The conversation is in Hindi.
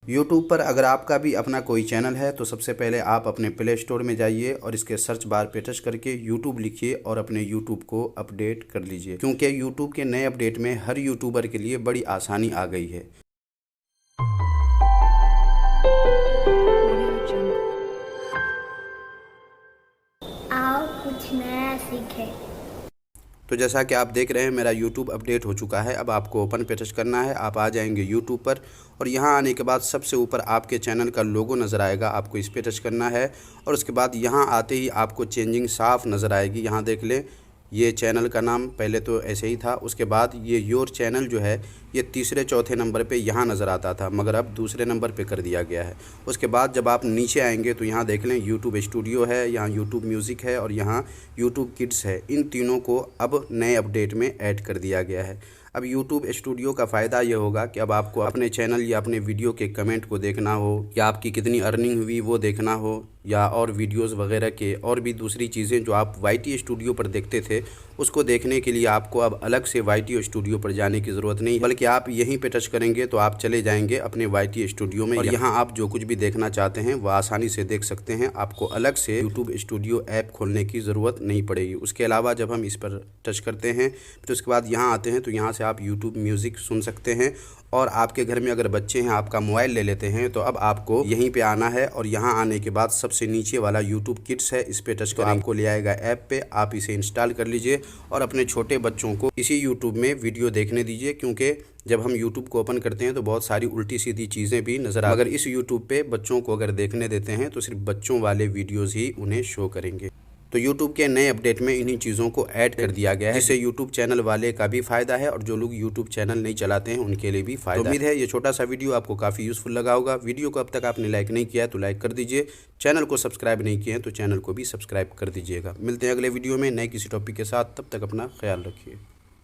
यूट्यूब पर अगर आपका भी अपना कोई चैनल है तो सबसे पहले आप अपने प्ले स्टोर में जाइए और इसके सर्च बार पे टच करके यूट्यूब लिखिए और अपने यूट्यूब को अपडेट कर लीजिए, क्योंकि यूट्यूब के नए अपडेट में हर यूट्यूबर के लिए बड़ी आसानी आ गई है। आओ कुछ नया सीखें। तो जैसा कि आप देख रहे हैं मेरा YouTube अपडेट हो चुका है। अब आपको ओपन पे टच करना है, आप आ जाएंगे YouTube पर और यहाँ आने के बाद सबसे ऊपर आपके चैनल का लोगो नज़र आएगा, आपको इस पे टच करना है और उसके बाद यहाँ आते ही आपको चेंजिंग साफ़ नज़र आएगी। यहाँ देख लें, ये चैनल का नाम पहले तो ऐसे ही था, उसके बाद ये योर चैनल जो है ये तीसरे चौथे नंबर पे यहाँ नज़र आता था, मगर अब दूसरे नंबर पे कर दिया गया है। उसके बाद जब आप नीचे आएंगे तो यहाँ देख लें यूट्यूब स्टूडियो है, यहाँ यूट्यूब म्यूज़िक है और यहाँ यूट्यूब किड्स है। इन तीनों को अब नए अपडेट में ऐड कर दिया गया है। अब यूट्यूब स्टूडियो का फ़ायदा ये होगा कि अब आपको अपने चैनल या अपने वीडियो के कमेंट को देखना हो, या आपकी कितनी अर्निंग हुई वो देखना हो, या और वीडियोस वगैरह के और भी दूसरी चीज़ें जो आप YT स्टूडियो पर देखते थे उसको देखने के लिए आपको अब अलग से YT स्टूडियो पर जाने की ज़रूरत नहीं, बल्कि आप यहीं पे टच करेंगे तो आप चले जाएंगे अपने YT स्टूडियो में और यहाँ आप जो कुछ भी देखना चाहते हैं वह आसानी से देख सकते हैं। आपको अलग से यूट्यूब स्टूडियो ऐप खोलने की ज़रूरत नहीं पड़ेगी। उसके अलावा जब हम इस पर टच करते हैं फिर उसके बाद यहाँ आते हैं तो यहाँ से आप यूट्यूब म्यूज़िक सुन सकते हैं। और आपके घर में अगर बच्चे हैं, आपका मोबाइल ले लेते हैं तो अब आपको यहीं पे आना है और यहाँ आने के बाद सबसे नीचे वाला यूट्यूब किड्स है, इस पे टच कर आपको ले आएगा ऐप पे। आप इसे इंस्टॉल कर लीजिए और अपने छोटे बच्चों को इसी यूट्यूब में वीडियो देखने दीजिए, क्योंकि जब हम यूट्यूब को ओपन करते हैं तो बहुत सारी उल्टी सीधी चीज़ें भी नज़र आ, अगर इस यूट्यूब पे बच्चों को अगर देखने देते हैं तो सिर्फ बच्चों वाले वीडियोज़ ही उन्हें शो करेंगे। तो YouTube के नए अपडेट में इन्हीं चीज़ों को ऐड कर दिया गया है, जिससे YouTube चैनल वाले का भी फ़ायदा है और जो लोग YouTube चैनल नहीं चलाते हैं उनके लिए भी फ़ायदा। तो उम्मीद है ये छोटा सा वीडियो आपको काफ़ी यूज़फुल लगा होगा। वीडियो को अब तक आपने लाइक नहीं किया है तो लाइक कर दीजिए, चैनल को सब्सक्राइब नहीं किए हैं तो चैनल को भी सब्सक्राइब कर दीजिएगा। मिलते हैं अगले वीडियो में नए किसी टॉपिक के साथ, तब तक अपना ख्याल रखिए।